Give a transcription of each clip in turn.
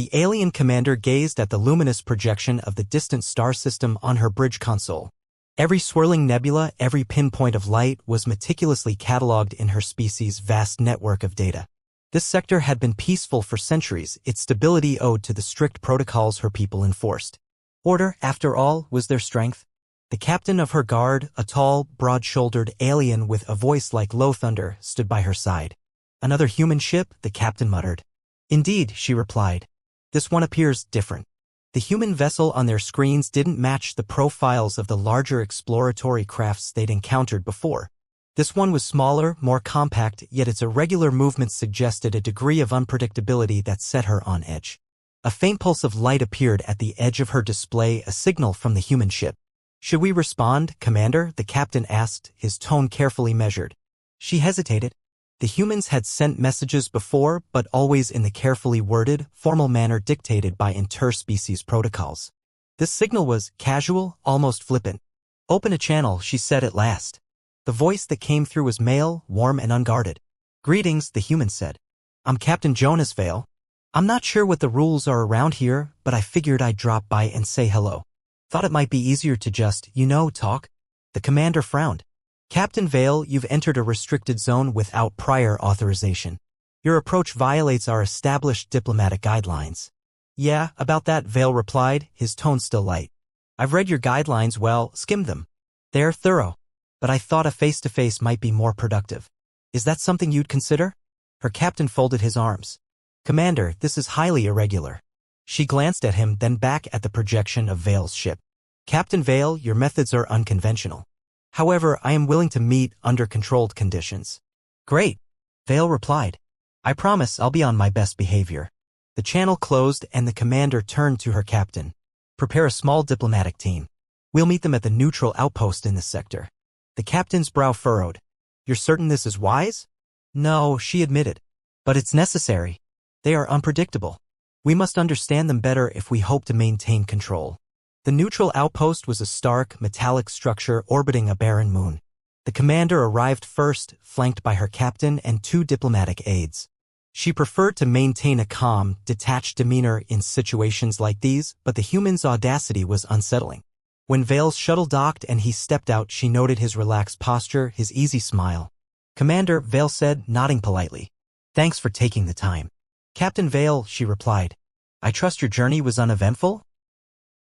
The alien commander gazed at the luminous projection of the distant star system on her bridge console. Every swirling nebula, every pinpoint of light was meticulously catalogued in her species' vast network of data. This sector had been peaceful for centuries, its stability owed to the strict protocols her people enforced. Order, after all, was their strength. The captain of her guard, a tall, broad-shouldered alien with a voice like low thunder, stood by her side. "Another human ship?" the captain muttered. "Indeed," she replied. "This one appears different." The human vessel on their screens didn't match the profiles of the larger exploratory crafts they'd encountered before. This one was smaller, more compact, yet its irregular movements suggested a degree of unpredictability that set her on edge. A faint pulse of light appeared at the edge of her display, a signal from the human ship. "Should we respond, Commander?" the captain asked, his tone carefully measured. She hesitated. The humans had sent messages before, but always in the carefully worded, formal manner dictated by interspecies protocols. This signal was casual, almost flippant. "Open a channel," she said at last. The voice that came through was male, warm and unguarded. "Greetings," the human said. "I'm Captain Jonas Vale. I'm not sure what the rules are around here, but I figured I'd drop by and say hello. Thought it might be easier to just, talk." The commander frowned. "Captain Vale, you've entered a restricted zone without prior authorization. Your approach violates our established diplomatic guidelines." "Yeah, about that," Vale replied, his tone still light. "I've read your guidelines, skimmed them. They're thorough. But I thought a face-to-face might be more productive. Is that something you'd consider?" Her captain folded his arms. "Commander, this is highly irregular." She glanced at him, then back at the projection of Vale's ship. "Captain Vale, your methods are unconventional. However, I am willing to meet under controlled conditions." "Great," Vale replied. "I promise I'll be on my best behavior." The channel closed and the commander turned to her captain. "Prepare a small diplomatic team. We'll meet them at the neutral outpost in this sector." The captain's brow furrowed. "You're certain this is wise?" "No," she admitted. "But it's necessary. They are unpredictable. We must understand them better if we hope to maintain control." The neutral outpost was a stark, metallic structure orbiting a barren moon. The commander arrived first, flanked by her captain and 2 diplomatic aides. She preferred to maintain a calm, detached demeanor in situations like these, but the human's audacity was unsettling. When Vale's shuttle docked and he stepped out, she noted his relaxed posture, his easy smile. "Commander," Vale said, nodding politely. "Thanks for taking the time." "Captain Vale," she replied. "I trust your journey was uneventful?"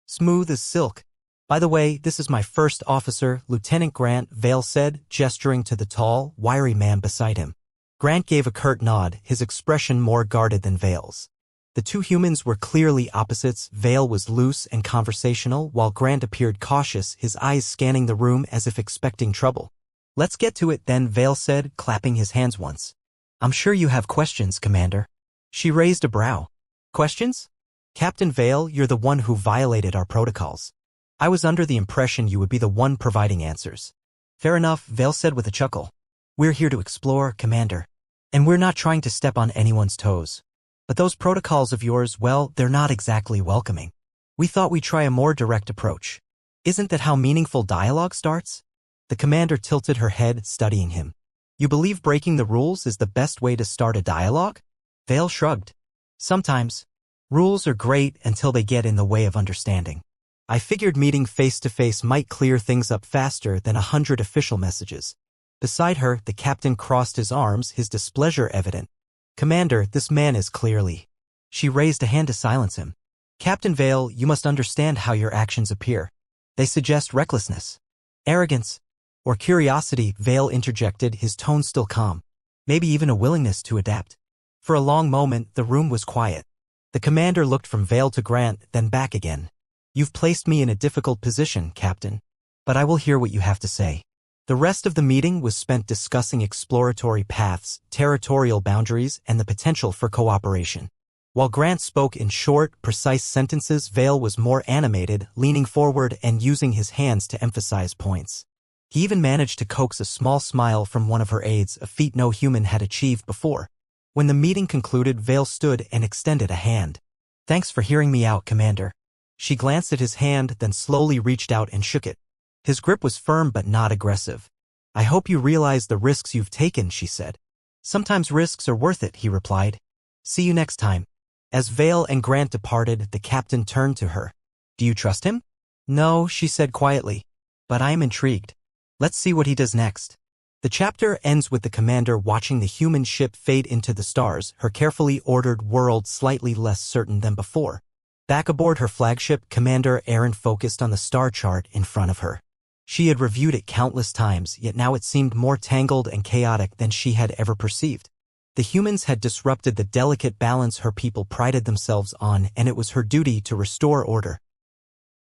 "Smooth as silk. By the way, this is my first officer, Lieutenant Grant," Vale said, gesturing to the tall, wiry man beside him. Grant gave a curt nod, his expression more guarded than Vale's. The 2 humans were clearly opposites. Vale was loose and conversational, while Grant appeared cautious, his eyes scanning the room as if expecting trouble. "Let's get to it then," Vale said, clapping his hands once. "I'm sure you have questions, Commander." She raised a brow. "Questions? Captain Vale, you're the one who violated our protocols. I was under the impression you would be the one providing answers." "Fair enough," Vale said with a chuckle. "We're here to explore, Commander. And we're not trying to step on anyone's toes. But those protocols of yours, they're not exactly welcoming. We thought we'd try a more direct approach. Isn't that how meaningful dialogue starts?" The commander tilted her head, studying him. "You believe breaking the rules is the best way to start a dialogue?" Vale shrugged. "Sometimes. Rules are great until they get in the way of understanding. I figured meeting face-to-face might clear things up faster than 100 official messages." Beside her, the captain crossed his arms, his displeasure evident. "Commander, this man is clearly—" She raised a hand to silence him. "Captain Vale, you must understand how your actions appear. They suggest recklessness, arrogance, or curiosity," Vale interjected, his tone still calm. "Maybe even a willingness to adapt." For a long moment, the room was quiet. The commander looked from Vale to Grant, then back again. "You've placed me in a difficult position, Captain. But I will hear what you have to say." The rest of the meeting was spent discussing exploratory paths, territorial boundaries, and the potential for cooperation. While Grant spoke in short, precise sentences, Vale was more animated, leaning forward and using his hands to emphasize points. He even managed to coax a small smile from one of her aides, a feat no human had achieved before. When the meeting concluded, Vale stood and extended a hand. "Thanks for hearing me out, Commander." She glanced at his hand, then slowly reached out and shook it. His grip was firm but not aggressive. "I hope you realize the risks you've taken," she said. "Sometimes risks are worth it," he replied. "See you next time." As Vale and Grant departed, the captain turned to her. Do you trust him? No, she said quietly. But I am intrigued. Let's see what he does next. The chapter ends with the commander watching the human ship fade into the stars, her carefully ordered world slightly less certain than before. Back aboard her flagship, Commander Erin focused on the star chart in front of her. She had reviewed it countless times, yet now it seemed more tangled and chaotic than she had ever perceived. The humans had disrupted the delicate balance her people prided themselves on, and it was her duty to restore order.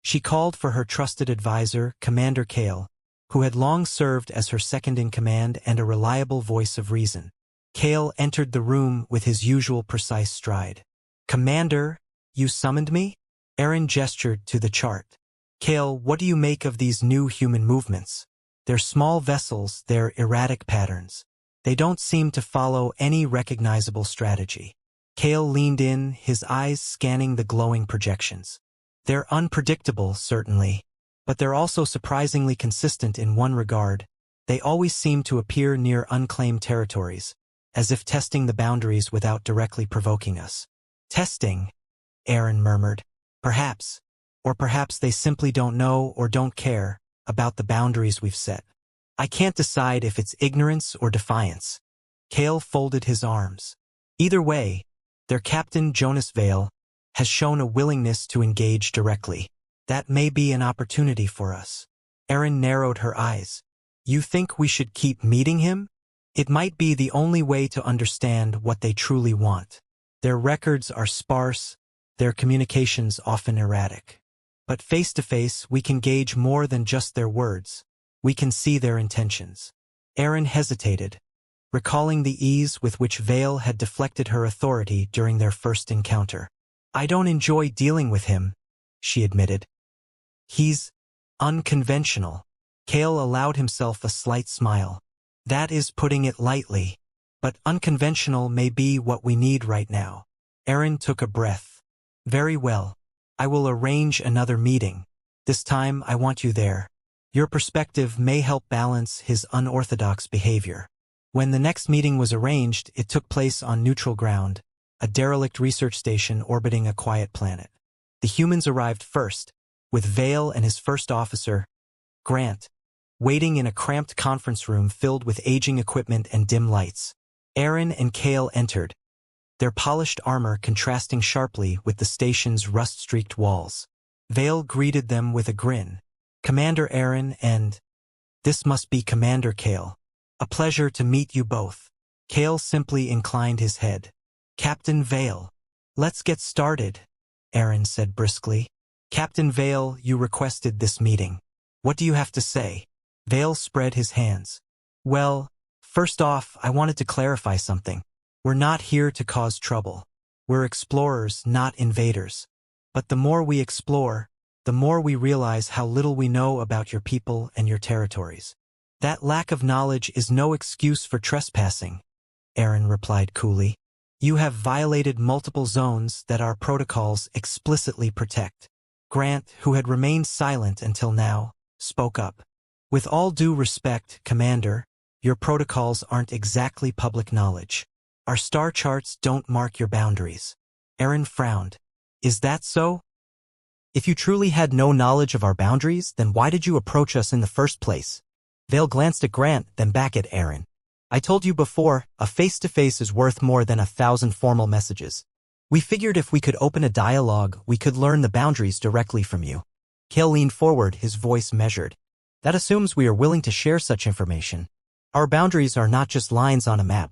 She called for her trusted advisor, Commander Kale, who had long served as her second-in-command and a reliable voice of reason. Kale entered the room with his usual precise stride. Commander, you summoned me? Erin gestured to the chart. Kale, what do you make of these new human movements? They're small vessels, they're erratic patterns. They don't seem to follow any recognizable strategy. Kale leaned in, his eyes scanning the glowing projections. They're unpredictable, certainly, but they're also surprisingly consistent in one regard. They always seem to appear near unclaimed territories, as if testing the boundaries without directly provoking us. Testing, Erin murmured. Perhaps. Or perhaps they simply don't know or don't care about the boundaries we've set. I can't decide if it's ignorance or defiance. Kale folded his arms. Either way, their captain, Jonas Vale, has shown a willingness to engage directly. That may be an opportunity for us. Erin narrowed her eyes. You think we should keep meeting him? It might be the only way to understand what they truly want. Their records are sparse, their communications often erratic. But face-to-face, we can gauge more than just their words. We can see their intentions. Erin hesitated, recalling the ease with which Vale had deflected her authority during their first encounter. I don't enjoy dealing with him, she admitted. He's unconventional. Kale allowed himself a slight smile. That is putting it lightly. But unconventional may be what we need right now. Erin took a breath. Very well. I will arrange another meeting. This time I want you there. Your perspective may help balance his unorthodox behavior. When the next meeting was arranged, it took place on neutral ground, a derelict research station orbiting a quiet planet. The humans arrived first, with Vale and his first officer, Grant, waiting in a cramped conference room filled with aging equipment and dim lights. Erin and Kale entered, their polished armor contrasting sharply with the station's rust-streaked walls. Vale greeted them with a grin. Commander Erin and... This must be Commander Kale. A pleasure to meet you both. Kale simply inclined his head. Captain Vale. Let's get started, Erin said briskly. Captain Vale, you requested this meeting. What do you have to say? Vale spread his hands. Well, first off, I wanted to clarify something. We're not here to cause trouble. We're explorers, not invaders. But the more we explore, the more we realize how little we know about your people and your territories. That lack of knowledge is no excuse for trespassing, Erin replied coolly. You have violated multiple zones that our protocols explicitly protect. Grant, who had remained silent until now, spoke up. With all due respect, Commander, your protocols aren't exactly public knowledge. Our star charts don't mark your boundaries. Erin frowned. Is that so? If you truly had no knowledge of our boundaries, then why did you approach us in the first place? Vale glanced at Grant, then back at Erin. I told you before, a face-to-face is worth more than 1,000 formal messages. We figured if we could open a dialogue, we could learn the boundaries directly from you. Kale leaned forward, his voice measured. That assumes we are willing to share such information. Our boundaries are not just lines on a map.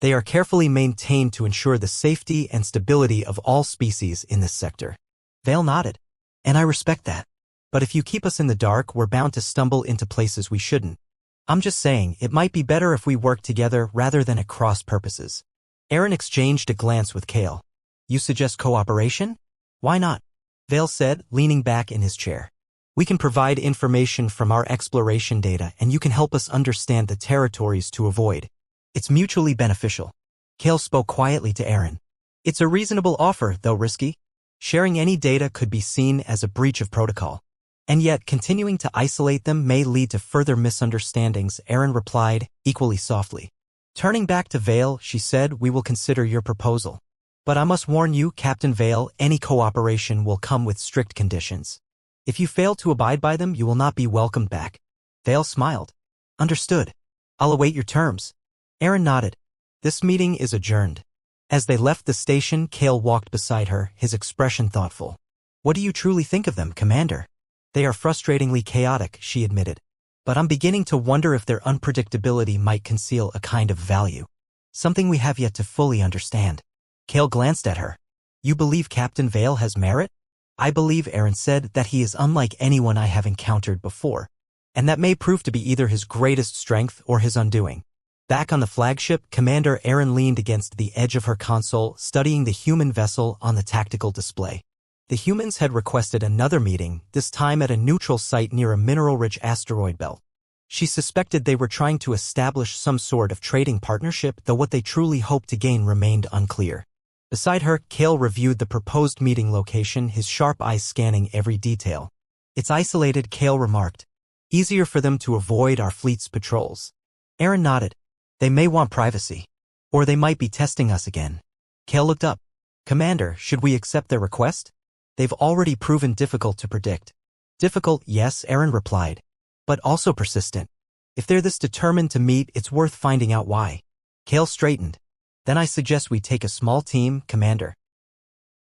They are carefully maintained to ensure the safety and stability of all species in this sector. Vale nodded. And I respect that. But if you keep us in the dark, we're bound to stumble into places we shouldn't. I'm just saying, it might be better if we work together rather than at cross purposes. Erin exchanged a glance with Kale. You suggest cooperation? Why not? Vale said, leaning back in his chair. We can provide information from our exploration data and you can help us understand the territories to avoid. It's mutually beneficial. Kale spoke quietly to Erin. It's a reasonable offer, though risky. Sharing any data could be seen as a breach of protocol. And yet, continuing to isolate them may lead to further misunderstandings, Erin replied, equally softly. Turning back to Vale, she said, we will consider your proposal. But I must warn you, Captain Vale, any cooperation will come with strict conditions. If you fail to abide by them, you will not be welcomed back. Vale smiled. Understood. I'll await your terms. Aaron nodded. This meeting is adjourned. As they left the station, Kale walked beside her, his expression thoughtful. What do you truly think of them, Commander? They are frustratingly chaotic, she admitted. But I'm beginning to wonder if their unpredictability might conceal a kind of value. Something we have yet to fully understand. Kale glanced at her. You believe Captain Vale has merit? I believe, Aaron said, that he is unlike anyone I have encountered before. And that may prove to be either his greatest strength or his undoing. Back on the flagship, Commander Aaron leaned against the edge of her console, studying the human vessel on the tactical display. The humans had requested another meeting, this time at a neutral site near a mineral-rich asteroid belt. She suspected they were trying to establish some sort of trading partnership, though what they truly hoped to gain remained unclear. Beside her, Kale reviewed the proposed meeting location, his sharp eyes scanning every detail. It's isolated, Kale remarked. Easier for them to avoid our fleet's patrols. Aaron nodded. They may want privacy. Or they might be testing us again. Kale looked up. Commander, should we accept their request? They've already proven difficult to predict. Difficult, yes, Aaron replied. But also persistent. If they're this determined to meet, it's worth finding out why. Kale straightened. Then I suggest we take a small team, Commander.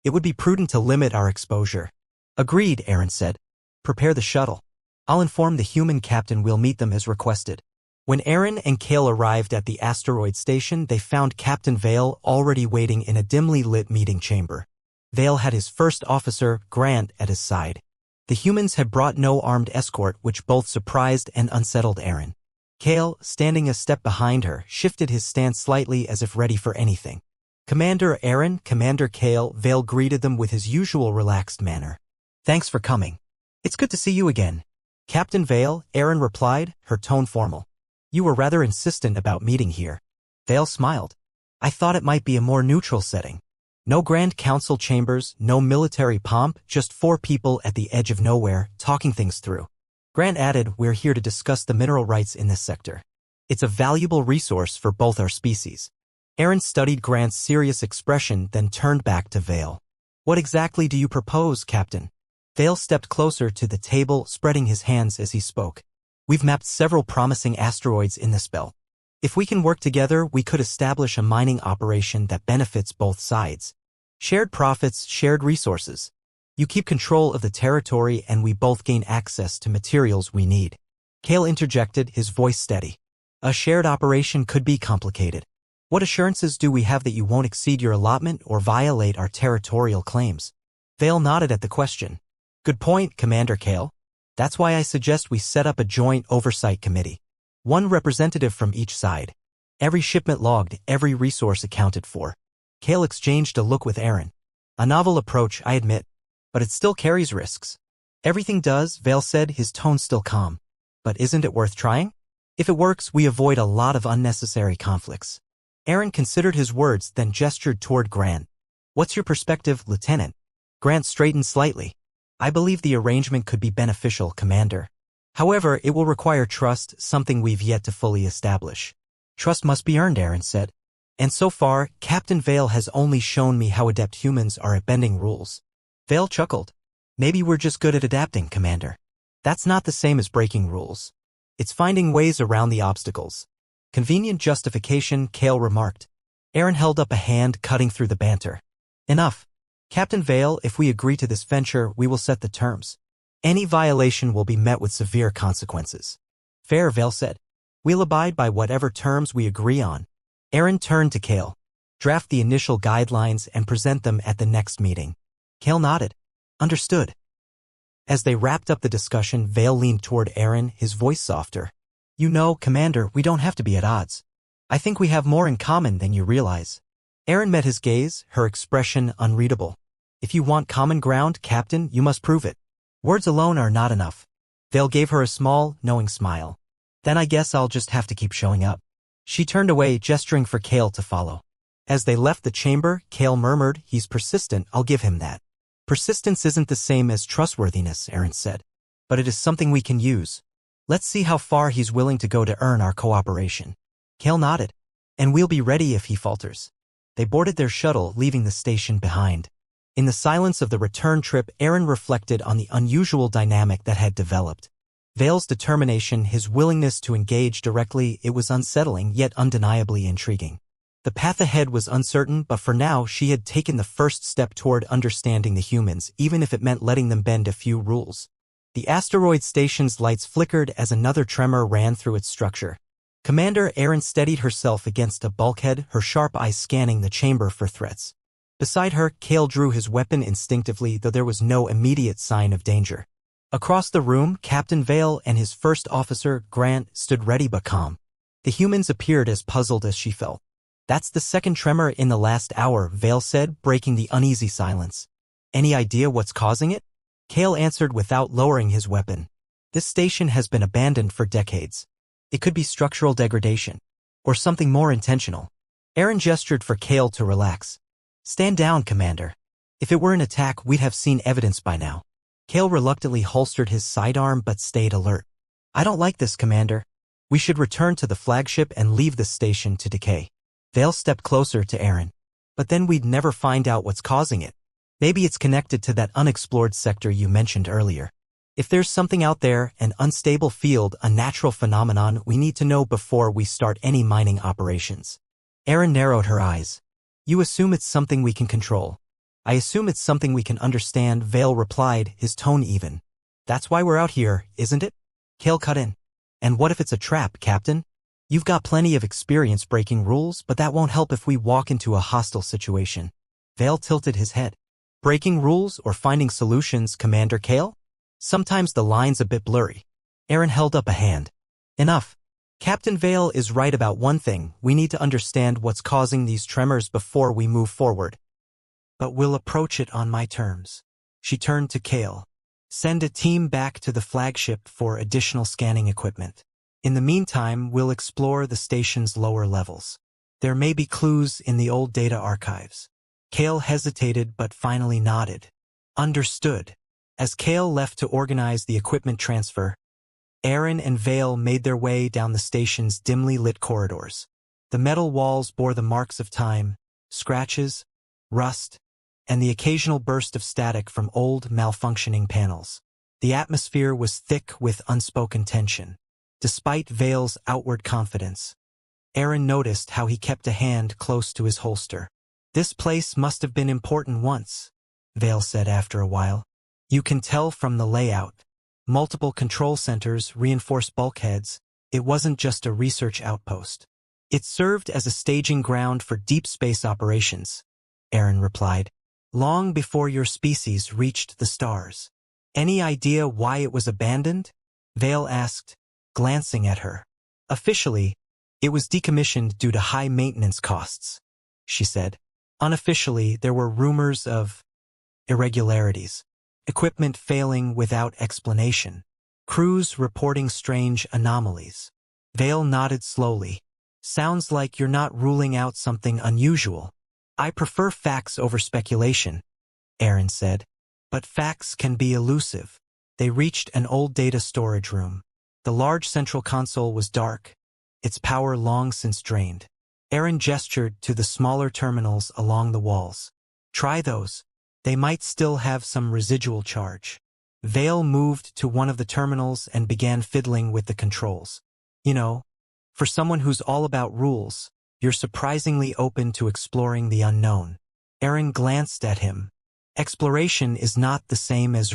It would be prudent to limit our exposure. Agreed, Aaron said. Prepare the shuttle. I'll inform the human captain we'll meet them as requested. When Aaron and Kale arrived at the asteroid station, they found Captain Vale already waiting in a dimly lit meeting chamber. Vale had his first officer, Grant, at his side. The humans had brought no armed escort, which both surprised and unsettled Aaron. Kale, standing a step behind her, shifted his stance slightly as if ready for anything. Commander Aaron, Commander Kale, Vale greeted them with his usual relaxed manner. Thanks for coming. It's good to see you again. Captain Vale, Aaron replied, her tone formal. You were rather insistent about meeting here. Vale smiled. I thought it might be a more neutral setting. No grand council chambers, no military pomp, just 4 people at the edge of nowhere, talking things through. Grant added, we're here to discuss the mineral rights in this sector. It's a valuable resource for both our species. Aaron studied Grant's serious expression, then turned back to Vale. What exactly do you propose, Captain? Vale stepped closer to the table, spreading his hands as he spoke. We've mapped several promising asteroids in this belt. If we can work together, we could establish a mining operation that benefits both sides. Shared profits, shared resources. You keep control of the territory and we both gain access to materials we need. Kale interjected, his voice steady. A shared operation could be complicated. What assurances do we have that you won't exceed your allotment or violate our territorial claims? Vale nodded at the question. Good point, Commander Kale. That's why I suggest we set up a joint oversight committee. 1 representative from each side. Every shipment logged, every resource accounted for. Kale exchanged a look with Aaron. A novel approach, I admit. But it still carries risks. Everything does, Vale said, his tone still calm. But isn't it worth trying? If it works, we avoid a lot of unnecessary conflicts. Aaron considered his words, then gestured toward Grant. What's your perspective, Lieutenant? Grant straightened slightly. I believe the arrangement could be beneficial, Commander. However, it will require trust, something we've yet to fully establish. Trust must be earned, Aaron said. And so far, Captain Vale has only shown me how adept humans are at bending rules. Vale chuckled. Maybe we're just good at adapting, Commander. That's not the same as breaking rules. It's finding ways around the obstacles. Convenient justification, Kale remarked. Aaron held up a hand, cutting through the banter. Enough. Captain Vale, if we agree to this venture, we will set the terms. Any violation will be met with severe consequences. Fair, Vale said. We'll abide by whatever terms we agree on. Aaron turned to Kale. Draft the initial guidelines and present them at the next meeting. Kale nodded. Understood. As they wrapped up the discussion, Vale leaned toward Aaron, his voice softer. You know, Commander, we don't have to be at odds. I think we have more in common than you realize. Aaron met his gaze, her expression unreadable. If you want common ground, Captain, you must prove it. Words alone are not enough. Vale gave her a small, knowing smile. Then I guess I'll just have to keep showing up. She turned away, gesturing for Kale to follow. As they left the chamber, Kale murmured, he's persistent, I'll give him that. Persistence isn't the same as trustworthiness, Aaron said. But it is something we can use. Let's see how far he's willing to go to earn our cooperation. Kale nodded. And we'll be ready if he falters. They boarded their shuttle, leaving the station behind. In the silence of the return trip, Aaron reflected on the unusual dynamic that had developed. Vale's determination, his willingness to engage directly, it was unsettling yet undeniably intriguing. The path ahead was uncertain, but for now she had taken the first step toward understanding the humans, even if it meant letting them bend a few rules. The asteroid station's lights flickered as another tremor ran through its structure. Commander Aaron steadied herself against a bulkhead, her sharp eyes scanning the chamber for threats. Beside her, Cale drew his weapon instinctively, though there was no immediate sign of danger. Across the room, Captain Vale and his first officer, Grant, stood ready but calm. The humans appeared as puzzled as she felt. "That's the second tremor in the last hour," Vale said, breaking the uneasy silence. "Any idea what's causing it?" Cale answered without lowering his weapon. "This station has been abandoned for decades. It could be structural degradation, or something more intentional." Aaron gestured for Cale to relax. "Stand down, Commander. If it were an attack, we'd have seen evidence by now." Cale reluctantly holstered his sidearm but stayed alert. "I don't like this, Commander. We should return to the flagship and leave the station to decay." Vale stepped closer to Aaron. "But then we'd never find out what's causing it. Maybe it's connected to that unexplored sector you mentioned earlier. If there's something out there, an unstable field, a natural phenomenon, we need to know before we start any mining operations." Aaron narrowed her eyes. "You assume it's something we can control. I assume it's something we can understand," Vale replied, his tone even. "That's why we're out here, isn't it?" Cale cut in. "And what if it's a trap, Captain? You've got plenty of experience breaking rules, but that won't help if we walk into a hostile situation." Vale tilted his head. "Breaking rules or finding solutions, Commander Cale? Sometimes the line's a bit blurry." Aaron held up a hand. "Enough. Captain Vale is right about one thing. We need to understand what's causing these tremors before we move forward. But we'll approach it on my terms." She turned to Cale. "Send a team back to the flagship for additional scanning equipment. In the meantime, we'll explore the station's lower levels. There may be clues in the old data archives." Cale hesitated but finally nodded. "Understood." As Cale left to organize the equipment transfer, Aaron and Vale made their way down the station's dimly lit corridors. The metal walls bore the marks of time, scratches, rust, and the occasional burst of static from old, malfunctioning panels. The atmosphere was thick with unspoken tension. Despite Vale's outward confidence, Aaron noticed how he kept a hand close to his holster. "This place must have been important once," Vale said after a while. "You can tell from the layout. Multiple control centers, reinforced bulkheads. It wasn't just a research outpost. It served as a staging ground for deep space operations," Aaron replied. "Long before your species reached the stars." "Any idea why it was abandoned?" Vale asked, glancing at her. "Officially, it was decommissioned due to high maintenance costs," she said. "Unofficially, there were rumors of irregularities. Equipment failing without explanation. Crews reporting strange anomalies." Vale nodded slowly. "Sounds like you're not ruling out something unusual." "I prefer facts over speculation," Aaron said. "But facts can be elusive." They reached an old data storage room. The large central console was dark, its power long since drained. Aaron gestured to the smaller terminals along the walls. "Try those. They might still have some residual charge." Vale moved to one of the terminals and began fiddling with the controls. "You know, for someone who's all about rules, you're surprisingly open to exploring the unknown." Aaron glanced at him. "Exploration is not the same as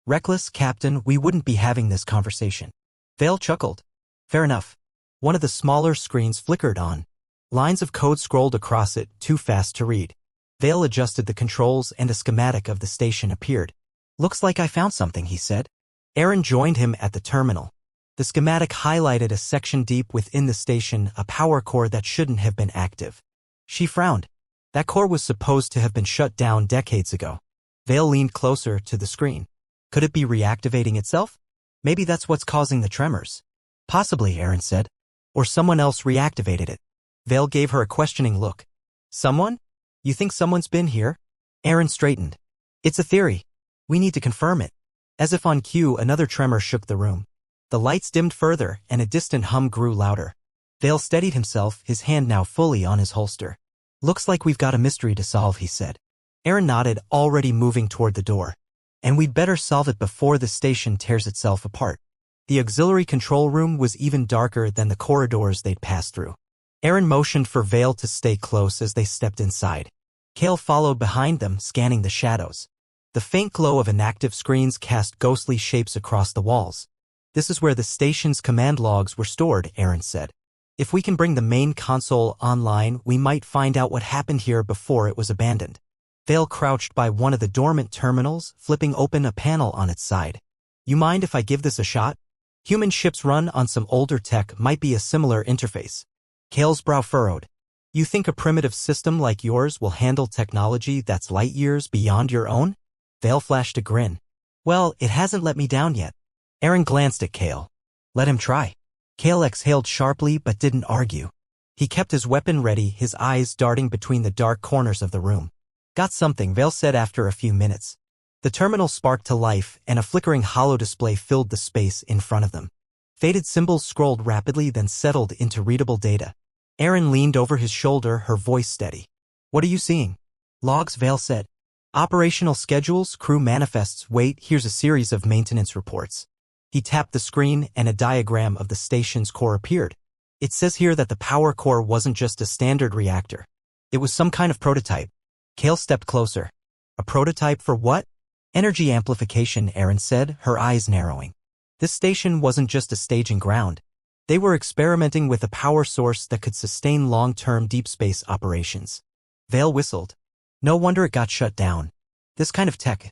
reckless, Captain. We wouldn't be having this conversation." Vale chuckled. "Fair enough." One of the smaller screens flickered on. Lines of code scrolled across it, too fast to read. Vale adjusted the controls and a schematic of the station appeared. "Looks like I found something," he said. Aaron joined him at the terminal. The schematic highlighted a section deep within the station, a power core that shouldn't have been active. She frowned. That core was supposed to have been shut down decades ago. Vale leaned closer to the screen. Could it be reactivating itself? Maybe that's what's causing the tremors. Possibly, Aaron said. Or someone else reactivated it. Vale gave her a questioning look. Someone? You think someone's been here? Aaron straightened. It's a theory. We need to confirm it. As if on cue, another tremor shook the room. The lights dimmed further, and a distant hum grew louder. Vale steadied himself, his hand now fully on his holster. Looks like we've got a mystery to solve, he said. Aaron nodded, already moving toward the door. And we'd better solve it before the station tears itself apart. The auxiliary control room was even darker than the corridors they'd passed through. Aaron motioned for Vale to stay close as they stepped inside. Cale followed behind them, scanning the shadows. The faint glow of inactive screens cast ghostly shapes across the walls. This is where the station's command logs were stored, Aaron said. If we can bring the main console online, we might find out what happened here before it was abandoned. Vale crouched by one of the dormant terminals, flipping open a panel on its side. You mind if I give this a shot? Human ships run on some older tech might be a similar interface. Cale's brow furrowed. You think a primitive system like yours will handle technology that's light years beyond your own? Vale flashed a grin. Well, it hasn't let me down yet. Aaron glanced at Cale. Let him try. Cale exhaled sharply but didn't argue. He kept his weapon ready, his eyes darting between the dark corners of the room. Got something, Vale said after a few minutes. The terminal sparked to life, and a flickering holodisplay filled the space in front of them. Faded symbols scrolled rapidly, then settled into readable data. Aaron leaned over his shoulder, her voice steady. What are you seeing? Logs, Vale said. Operational schedules, crew manifests. Wait, here's a series of maintenance reports. He tapped the screen, and a diagram of the station's core appeared. It says here that the power core wasn't just a standard reactor. It was some kind of prototype. Cale stepped closer. A prototype for what? Energy amplification, Aaron said, her eyes narrowing. This station wasn't just a staging ground. They were experimenting with a power source that could sustain long-term deep space operations. Vale whistled. No wonder it got shut down. This kind of tech.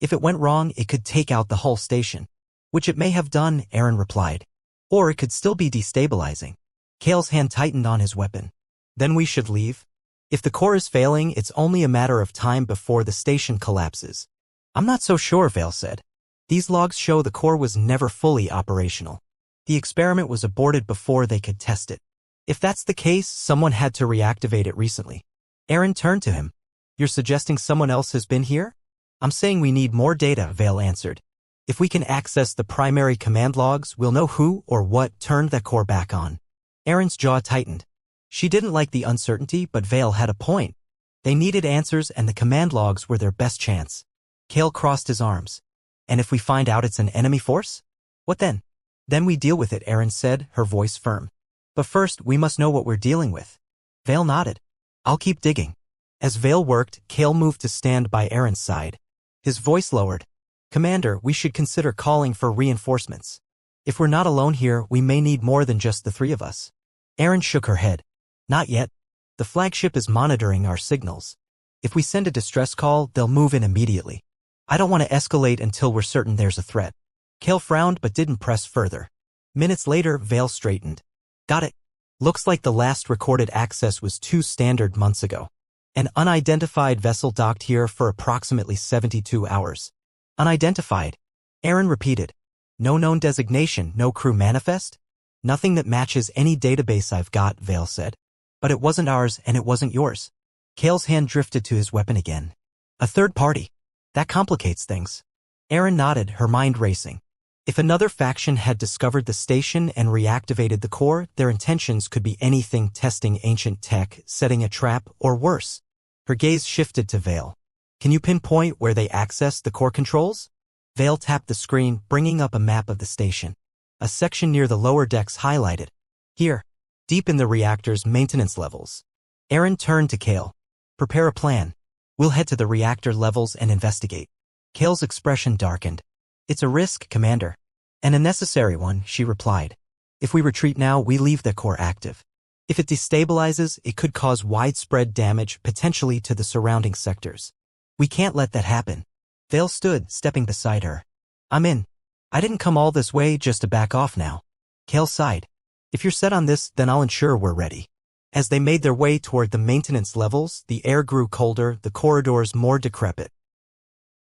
If it went wrong, it could take out the whole station. Which it may have done, Aaron replied. Or it could still be destabilizing. Cale's hand tightened on his weapon. Then we should leave? If the core is failing, it's only a matter of time before the station collapses. I'm not so sure, Vale said. These logs show the core was never fully operational. The experiment was aborted before they could test it. If that's the case, someone had to reactivate it recently. Aaron turned to him. You're suggesting someone else has been here? I'm saying we need more data, Vale answered. If we can access the primary command logs, we'll know who or what turned that core back on. Aaron's jaw tightened. She didn't like the uncertainty, but Vale had a point. They needed answers, and the command logs were their best chance. Cale crossed his arms. And if we find out it's an enemy force? What then? Then we deal with it, Aaron said, her voice firm. But first, we must know what we're dealing with. Vale nodded. I'll keep digging. As Vale worked, Cale moved to stand by Aaron's side. His voice lowered. Commander, we should consider calling for reinforcements. If we're not alone here, we may need more than just the three of us. Aaron shook her head. Not yet. The flagship is monitoring our signals. If we send a distress call, they'll move in immediately. I don't want to escalate until we're certain there's a threat. Cale frowned but didn't press further. Minutes later, Vale straightened. Got it. Looks like the last recorded access was 2 standard months ago. An unidentified vessel docked here for approximately 72 hours. Unidentified. Aaron repeated. No known designation, no crew manifest? Nothing that matches any database I've got, Vale said. But it wasn't ours and it wasn't yours. Cale's hand drifted to his weapon again. A third party. That complicates things. Aaron nodded, her mind racing. If another faction had discovered the station and reactivated the core, their intentions could be anything: testing ancient tech, setting a trap, or worse. Her gaze shifted to Vale. Can you pinpoint where they accessed the core controls? Vale tapped the screen, bringing up a map of the station. A section near the lower decks highlighted. Here, deep in the reactor's maintenance levels. Aaron turned to Cale. Prepare a plan. We'll head to the reactor levels and investigate. Cale's expression darkened. It's a risk, Commander. And a necessary one, she replied. If we retreat now, we leave the core active. If it destabilizes, it could cause widespread damage, potentially to the surrounding sectors. We can't let that happen. Vale stood, stepping beside her. I'm in. I didn't come all this way just to back off now. Cale sighed. If you're set on this, then I'll ensure we're ready. As they made their way toward the maintenance levels, the air grew colder, the corridors more decrepit.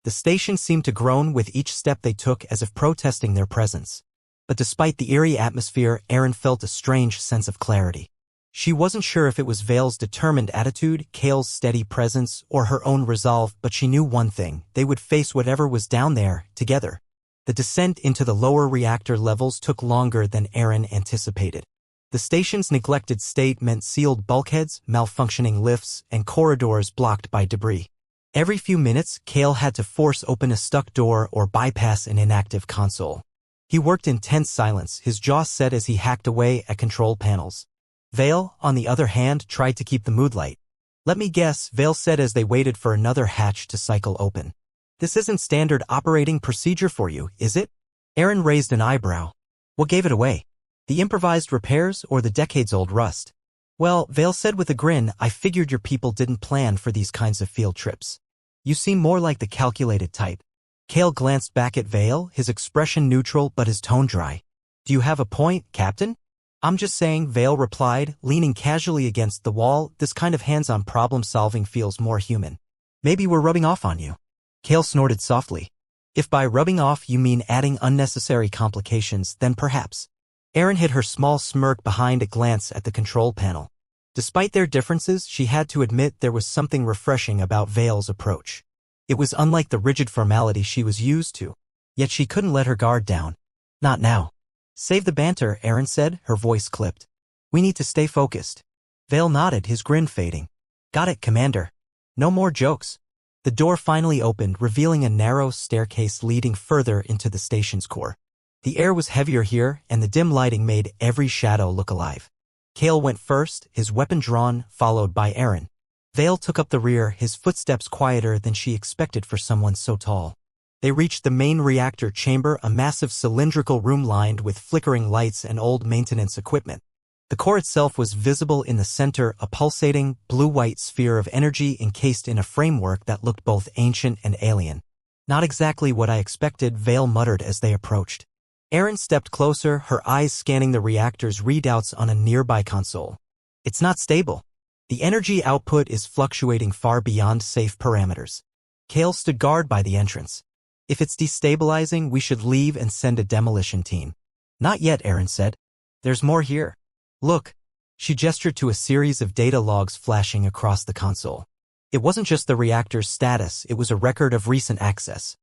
The station seemed to groan with each step they took, as if protesting their presence. But despite the eerie atmosphere, Aaron felt a strange sense of clarity. She wasn't sure if it was Vale's determined attitude, Cale's steady presence, or her own resolve, but she knew one thing: they would face whatever was down there, together. The descent into the lower reactor levels took longer than Aaron anticipated. The station's neglected state meant sealed bulkheads, malfunctioning lifts, and corridors blocked by debris. Every few minutes, Cale had to force open a stuck door or bypass an inactive console. He worked in tense silence, his jaw set as he hacked away at control panels. Vale, on the other hand, tried to keep the mood light. "Let me guess," Vale said as they waited for another hatch to cycle open. "This isn't standard operating procedure for you, is it?" Aaron raised an eyebrow. "What gave it away? The improvised repairs or the decades-old rust?" "Well," Vale said with a grin, "I figured your people didn't plan for these kinds of field trips. You seem more like the calculated type." Cale glanced back at Vale, his expression neutral but his tone dry. "Do you have a point, Captain?" "I'm just saying," Vale replied, leaning casually against the wall, "this kind of hands-on problem-solving feels more human. Maybe we're rubbing off on you." Cale snorted softly. "If by rubbing off you mean adding unnecessary complications, then perhaps." Aaron hid her small smirk behind a glance at the control panel. Despite their differences, she had to admit there was something refreshing about Vale's approach. It was unlike the rigid formality she was used to. Yet she couldn't let her guard down. "Not now." "Save the banter," Aaron said, her voice clipped. "We need to stay focused." Vale nodded, his grin fading. "Got it, Commander. No more jokes." The door finally opened, revealing a narrow staircase leading further into the station's core. The air was heavier here, and the dim lighting made every shadow look alive. Cale went first, his weapon drawn, followed by Aaron. Vale took up the rear, his footsteps quieter than she expected for someone so tall. They reached the main reactor chamber, a massive cylindrical room lined with flickering lights and old maintenance equipment. The core itself was visible in the center, a pulsating, blue-white sphere of energy encased in a framework that looked both ancient and alien. "Not exactly what I expected," Vale muttered as they approached. Aaron stepped closer, her eyes scanning the reactor's readouts on a nearby console. "It's not stable. The energy output is fluctuating far beyond safe parameters." Cale stood guard by the entrance. "If it's destabilizing, we should leave and send a demolition team." "Not yet," Aaron said. "There's more here. Look." She gestured to a series of data logs flashing across the console. It wasn't just the reactor's status, it was a record of recent access.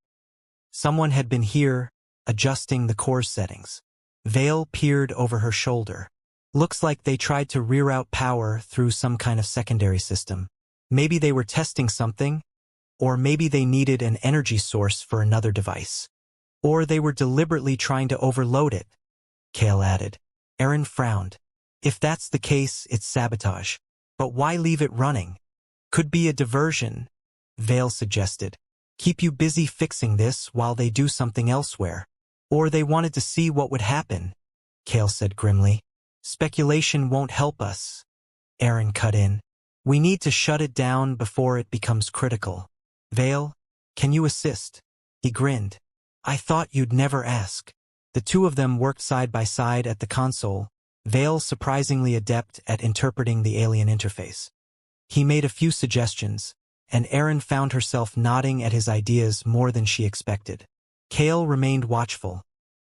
Someone had been here, adjusting the core settings. Vale peered over her shoulder. "Looks like they tried to reroute power through some kind of secondary system. Maybe they were testing something, or maybe they needed an energy source for another device. Or they were deliberately trying to overload it," Cale added. Aaron frowned. "If that's the case, it's sabotage. But why leave it running?" "Could be a diversion," Vale suggested. "Keep you busy fixing this while they do something elsewhere." "Or they wanted to see what would happen," Cale said grimly. "Speculation won't help us," Aaron cut in. "We need to shut it down before it becomes critical." "Vale, can you assist?" He grinned. "I thought you'd never ask." The two of them worked side by side at the console, Vale surprisingly adept at interpreting the alien interface. He made a few suggestions, and Aaron found herself nodding at his ideas more than she expected. Cale remained watchful,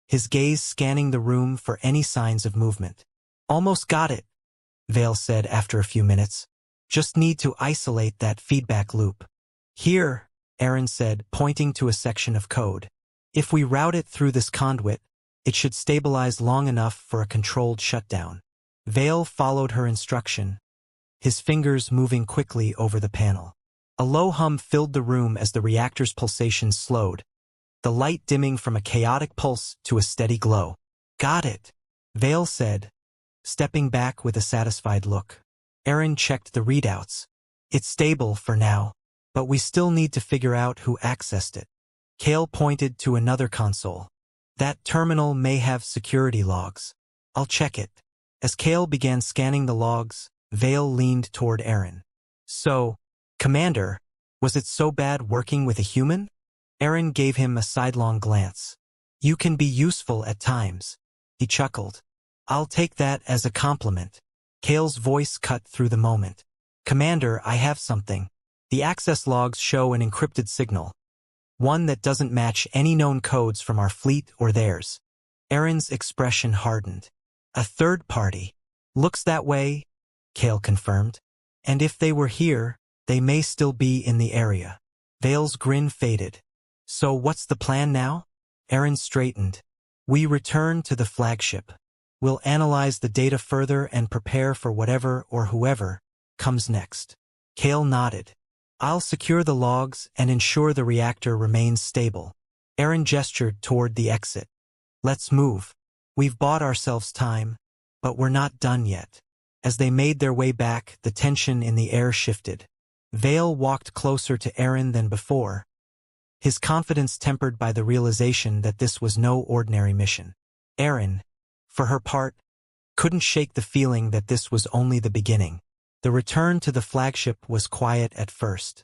his gaze scanning the room for any signs of movement. "Almost got it," Vale said after a few minutes. "Just need to isolate that feedback loop." "Here," Aaron said, pointing to a section of code. "If we route it through this conduit, it should stabilize long enough for a controlled shutdown." Vale followed her instruction, his fingers moving quickly over the panel. A low hum filled the room as the reactor's pulsations slowed, the light dimming from a chaotic pulse to a steady glow. "Got it," Vale said, stepping back with a satisfied look. Aaron checked the readouts. "It's stable for now, but we still need to figure out who accessed it." Cale pointed to another console. "That terminal may have security logs. I'll check it." As Cale began scanning the logs, Vale leaned toward Aaron. "So, Commander, was it so bad working with a human?" Aaron gave him a sidelong glance. "You can be useful at times." He chuckled. "I'll take that as a compliment." Cale's voice cut through the moment. "Commander, I have something." The access logs show an encrypted signal, one that doesn't match any known codes from our fleet or theirs. Aaron's expression hardened. "A third party." "Looks that way," Cale confirmed. "And if they were here, they may still be in the area." Vale's grin faded. "So what's the plan now?" Aaron straightened. "We return to the flagship. We'll analyze the data further and prepare for whatever or whoever comes next. Kale nodded. I'll secure the logs and ensure the reactor remains stable. Aaron gestured toward the exit. Let's move. We've bought ourselves time, but we're not done yet. As they made their way back, the tension in the air shifted. Vale walked closer to Aaron than before, his confidence tempered by the realization that this was no ordinary mission. Aaron, for her part, couldn't shake the feeling that this was only the beginning. The return to the flagship was quiet at first.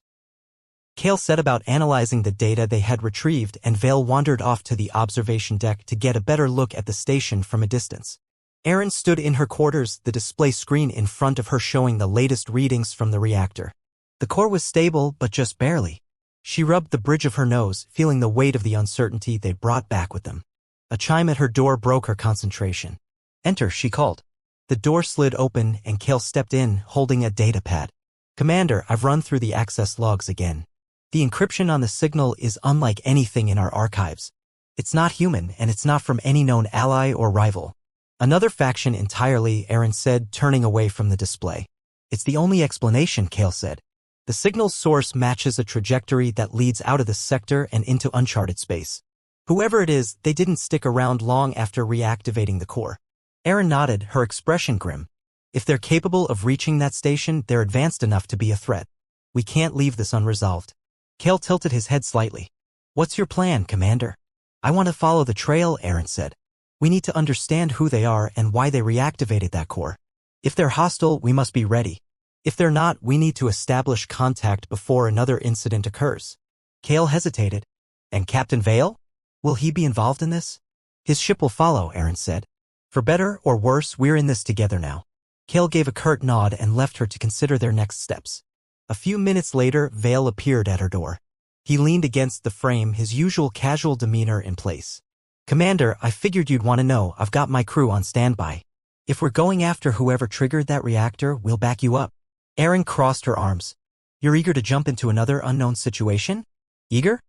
Kale set about analyzing the data they had retrieved, and Vale wandered off to the observation deck to get a better look at the station from a distance. Aaron stood in her quarters, the display screen in front of her showing the latest readings from the reactor. The core was stable, but just barely. She rubbed the bridge of her nose, feeling the weight of the uncertainty they brought back with them. A chime at her door broke her concentration. Enter, she called. The door slid open and Kale stepped in, holding a data pad. Commander, I've run through the access logs again. The encryption on the signal is unlike anything in our archives. It's not human, and it's not from any known ally or rival. Another faction entirely, Aaron said, turning away from the display. It's the only explanation, Kale said. The signal's source matches a trajectory that leads out of the sector and into uncharted space. Whoever it is, they didn't stick around long after reactivating the core. Aaron nodded, her expression grim. If they're capable of reaching that station, they're advanced enough to be a threat. We can't leave this unresolved. Kale tilted his head slightly. What's your plan, Commander? I want to follow the trail, Aaron said. We need to understand who they are and why they reactivated that core. If they're hostile, we must be ready. If they're not, we need to establish contact before another incident occurs. Kale hesitated. And Captain Vale? Will he be involved in this? His ship will follow, Aaron said. For better or worse, we're in this together now. Kale gave a curt nod and left her to consider their next steps. A few minutes later, Vale appeared at her door. He leaned against the frame, his usual casual demeanor in place. Commander, I figured you'd want to know. I've got my crew on standby. If we're going after whoever triggered that reactor, we'll back you up. Aaron crossed her arms. You're eager to jump into another unknown situation? Eager?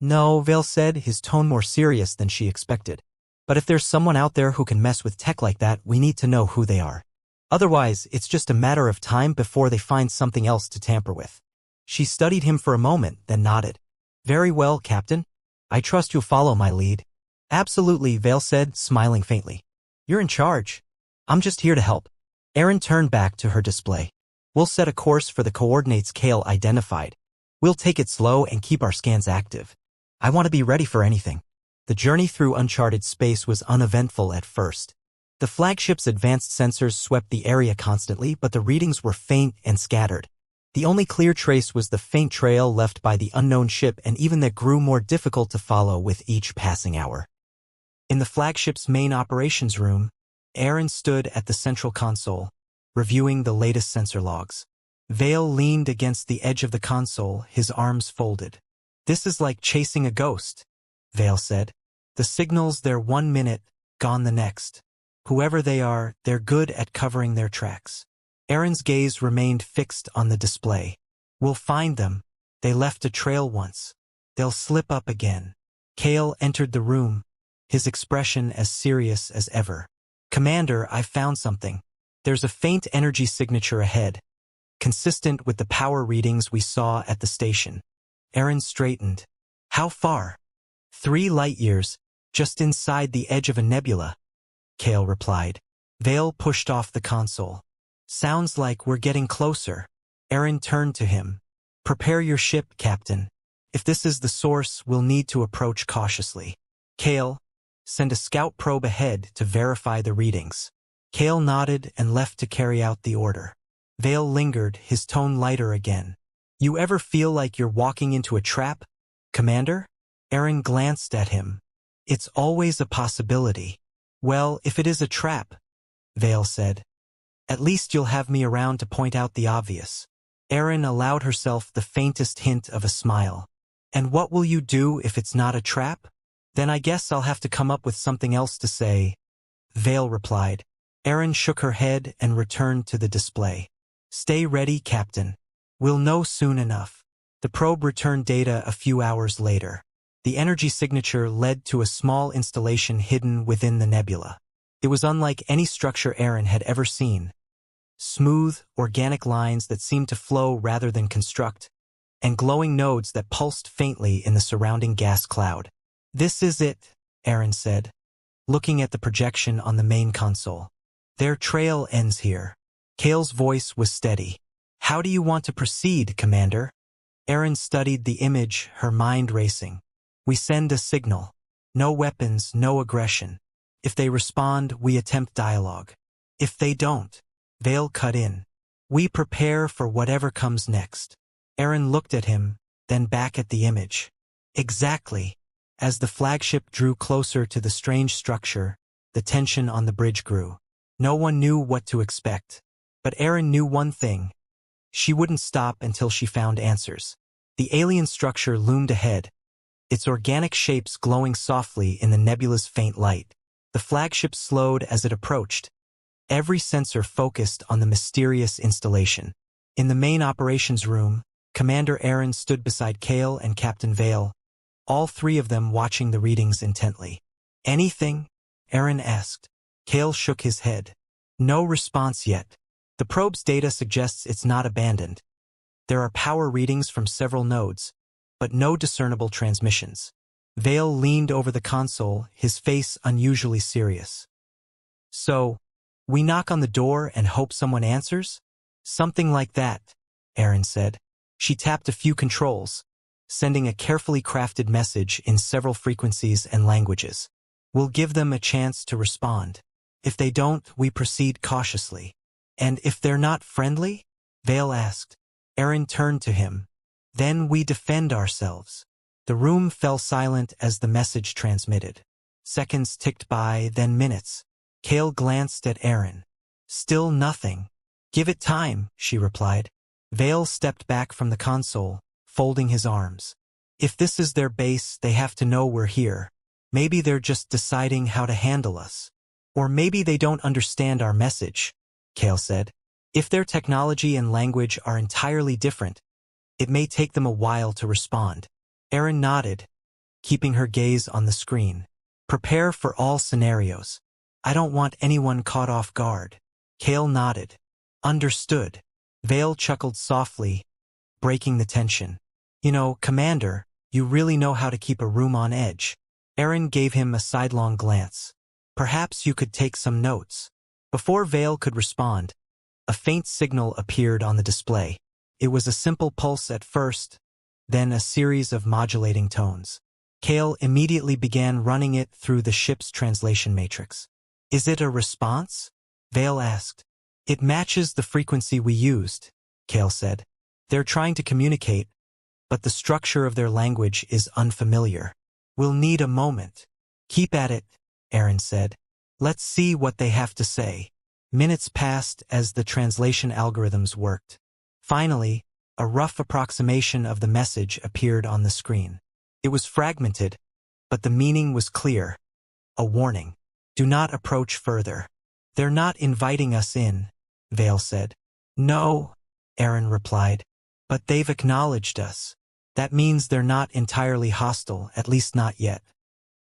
No, Vale said, his tone more serious than she expected. But if there's someone out there who can mess with tech like that, we need to know who they are. Otherwise, it's just a matter of time before they find something else to tamper with. She studied him for a moment, then nodded. Very well, Captain. I trust you'll follow my lead. Absolutely, Vale said, smiling faintly. You're in charge. I'm just here to help. Aaron turned back to her display. We'll set a course for the coordinates Kale identified. We'll take it slow and keep our scans active. I want to be ready for anything. The journey through uncharted space was uneventful at first. The flagship's advanced sensors swept the area constantly, but the readings were faint and scattered. The only clear trace was the faint trail left by the unknown ship, and even that grew more difficult to follow with each passing hour. In the flagship's main operations room, Aaron stood at the central console, reviewing the latest sensor logs. Vale leaned against the edge of the console, his arms folded. This is like chasing a ghost, Vale said. The signals there 1 minute, gone the next. Whoever they are, they're good at covering their tracks. Aaron's gaze remained fixed on the display. We'll find them. They left a trail once. They'll slip up again. Kale entered the room, his expression as serious as ever. Commander, I've found something. There's a faint energy signature ahead, consistent with the power readings we saw at the station. Aaron straightened. How far? 3 light-years, just inside the edge of a nebula, Kale replied. Vale pushed off the console. Sounds like we're getting closer. Aaron turned to him. Prepare your ship, Captain. If this is the source, we'll need to approach cautiously. Kale, send a scout probe ahead to verify the readings. Kale nodded and left to carry out the order. Vale lingered, his tone lighter again. You ever feel like you're walking into a trap, Commander? Aaron glanced at him. It's always a possibility. Well, if it is a trap, Vale said, at least you'll have me around to point out the obvious. Aaron allowed herself the faintest hint of a smile. And what will you do if it's not a trap? Then I guess I'll have to come up with something else to say, Vale replied. Aaron shook her head and returned to the display. Stay ready, Captain. We'll know soon enough. The probe returned data a few hours later. The energy signature led to a small installation hidden within the nebula. It was unlike any structure Aaron had ever seen. Smooth, organic lines that seemed to flow rather than construct, and glowing nodes that pulsed faintly in the surrounding gas cloud. "This is it," Aaron said, looking at the projection on the main console. "Their trail ends here." Kale's voice was steady. "How do you want to proceed, Commander?" Aaron studied the image, her mind racing. "We send a signal. No weapons, no aggression. If they respond, we attempt dialogue. If they don't," Vale cut in, "we prepare for whatever comes next." Aaron looked at him, then back at the image. Exactly. As the flagship drew closer to the strange structure, the tension on the bridge grew. No one knew what to expect. But Aaron knew one thing. She wouldn't stop until she found answers. The alien structure loomed ahead, its organic shapes glowing softly in the nebula's faint light. The flagship slowed as it approached, every sensor focused on the mysterious installation. In the main operations room, Commander Aaron stood beside Kale and Captain Vale, all three of them watching the readings intently. "Anything?" Aaron asked. Kale shook his head. "No response yet. The probe's data suggests it's not abandoned. There are power readings from several nodes, but no discernible transmissions." Vale leaned over the console, his face unusually serious. "So, we knock on the door and hope someone answers?" "Something like that," Aaron said. She tapped a few controls, sending a carefully crafted message in several frequencies and languages. "We'll give them a chance to respond. If they don't, we proceed cautiously." "And if they're not friendly?" Vale asked. Aaron turned to him. "Then we defend ourselves." The room fell silent as the message transmitted. Seconds ticked by, then minutes. Kale glanced at Aaron. "Still nothing." "Give it time," she replied. Vale stepped back from the console, folding his arms. "If this is their base, they have to know we're here. Maybe they're just deciding how to handle us. Or maybe they don't understand our message," Kale said. "If their technology and language are entirely different, it may take them a while to respond." Aaron nodded, keeping her gaze on the screen. "Prepare for all scenarios. I don't want anyone caught off guard." Kale nodded. "Understood." Vale chuckled softly, breaking the tension. "You know, Commander, you really know how to keep a room on edge." Aaron gave him a sidelong glance. "Perhaps you could take some notes." Before Vale could respond, a faint signal appeared on the display. It was a simple pulse at first, then a series of modulating tones. Kale immediately began running it through the ship's translation matrix. "Is it a response?" Vale asked. "It matches the frequency we used," Kale said. "They're trying to communicate, but the structure of their language is unfamiliar. We'll need a moment." "Keep at it," Aaron said. "Let's see what they have to say." Minutes passed as the translation algorithms worked. Finally, a rough approximation of the message appeared on the screen. It was fragmented, but the meaning was clear. A warning. "Do not approach further." "They're not inviting us in," Vale said. "No," Aaron replied. "But they've acknowledged us. That means they're not entirely hostile, at least not yet."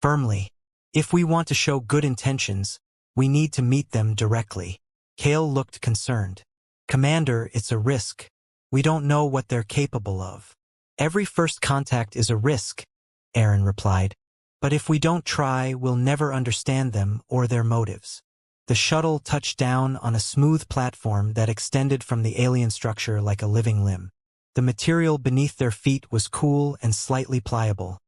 Firmly. "If we want to show good intentions, we need to meet them directly." Kale looked concerned. "Commander, it's a risk. We don't know what they're capable of." "Every first contact is a risk," Aaron replied. "But if we don't try, we'll never understand them or their motives." The shuttle touched down on a smooth platform that extended from the alien structure like a living limb. The material beneath their feet was cool and slightly pliable,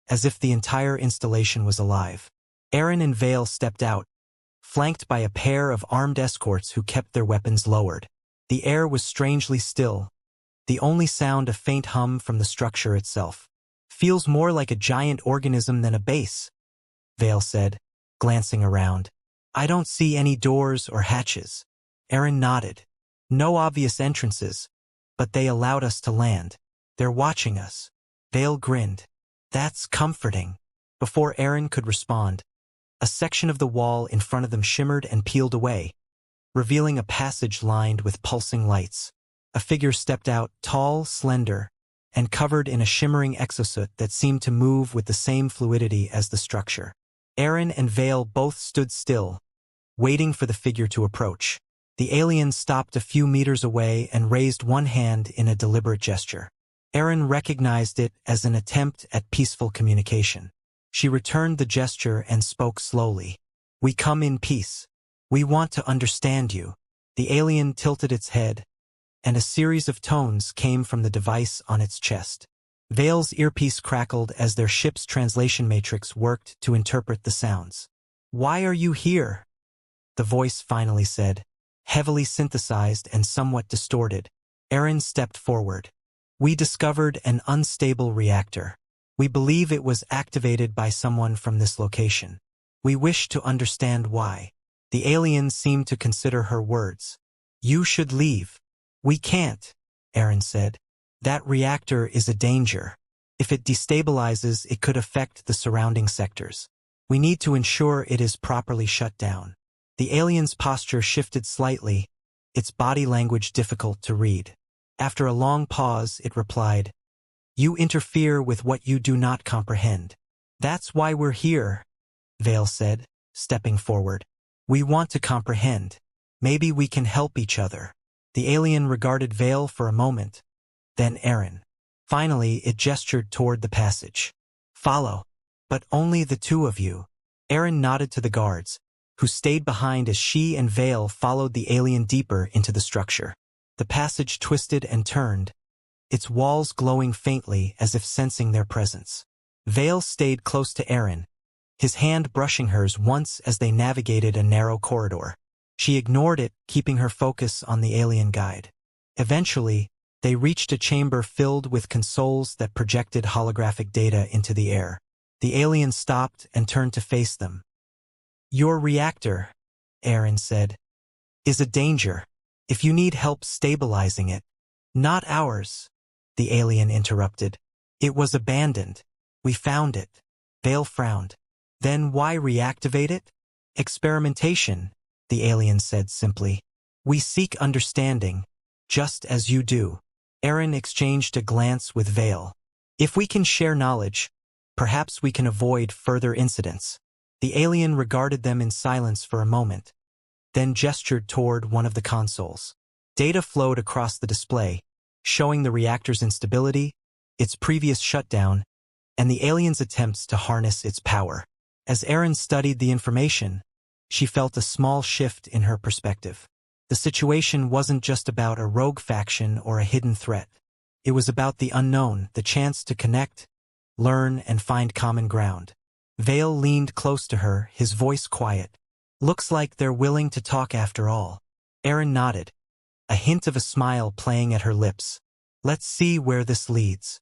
as if the entire installation was alive. Aaron and Vale stepped out, flanked by a pair of armed escorts who kept their weapons lowered. The air was strangely still, the only sound a faint hum from the structure itself. "Feels more like a giant organism than a base," Vale said, glancing around. "I don't see any doors or hatches." Aaron nodded. "No obvious entrances, but they allowed us to land. They're watching us." Vale grinned. "That's comforting." Before Aaron could respond, a section of the wall in front of them shimmered and peeled away, revealing a passage lined with pulsing lights. A figure stepped out, tall, slender, and covered in a shimmering exosuit that seemed to move with the same fluidity as the structure. Aaron and Vale both stood still, waiting for the figure to approach. The alien stopped a few meters away and raised one hand in a deliberate gesture. Erin recognized it as an attempt at peaceful communication. She returned the gesture and spoke slowly. "We come in peace. We want to understand you." The alien tilted its head, and a series of tones came from the device on its chest. Vale's earpiece crackled as their ship's translation matrix worked to interpret the sounds. "Why are you here?" the voice finally said, heavily synthesized and somewhat distorted. Erin stepped forward. "We discovered an unstable reactor. We believe it was activated by someone from this location. We wish to understand why." The alien seemed to consider her words. "You should leave." "We can't," Erin said. "That reactor is a danger. If it destabilizes, it could affect the surrounding sectors. We need to ensure it is properly shut down." The alien's posture shifted slightly, its body language difficult to read. After a long pause, it replied, "You interfere with what you do not comprehend." "That's why we're here," Vale said, stepping forward. "We want to comprehend. Maybe we can help each other." The alien regarded Vale for a moment, then Erin. Finally, it gestured toward the passage. "Follow. But only the two of you." Erin nodded to the guards, who stayed behind as she and Vale followed the alien deeper into the structure. The passage twisted and turned, its walls glowing faintly as if sensing their presence. Vale stayed close to Erin, his hand brushing hers once as they navigated a narrow corridor. She ignored it, keeping her focus on the alien guide. Eventually, they reached a chamber filled with consoles that projected holographic data into the air. The alien stopped and turned to face them. "Your reactor," Erin said, "is a danger. If you need help stabilizing it." "Not ours," the alien interrupted. "It was abandoned. We found it." Vale frowned. "Then why reactivate it?" "Experimentation," the alien said simply. "We seek understanding, just as you do." Erin exchanged a glance with Vale. "If we can share knowledge, perhaps we can avoid further incidents." The alien regarded them in silence for a moment, then gestured toward one of the consoles. Data flowed across the display, showing the reactor's instability, its previous shutdown, and the alien's attempts to harness its power. As Erin studied the information, she felt a small shift in her perspective. The situation wasn't just about a rogue faction or a hidden threat. It was about the unknown, the chance to connect, learn, and find common ground. Vale leaned close to her, his voice quiet. "Looks like they're willing to talk after all." Erin nodded, a hint of a smile playing at her lips. "Let's see where this leads."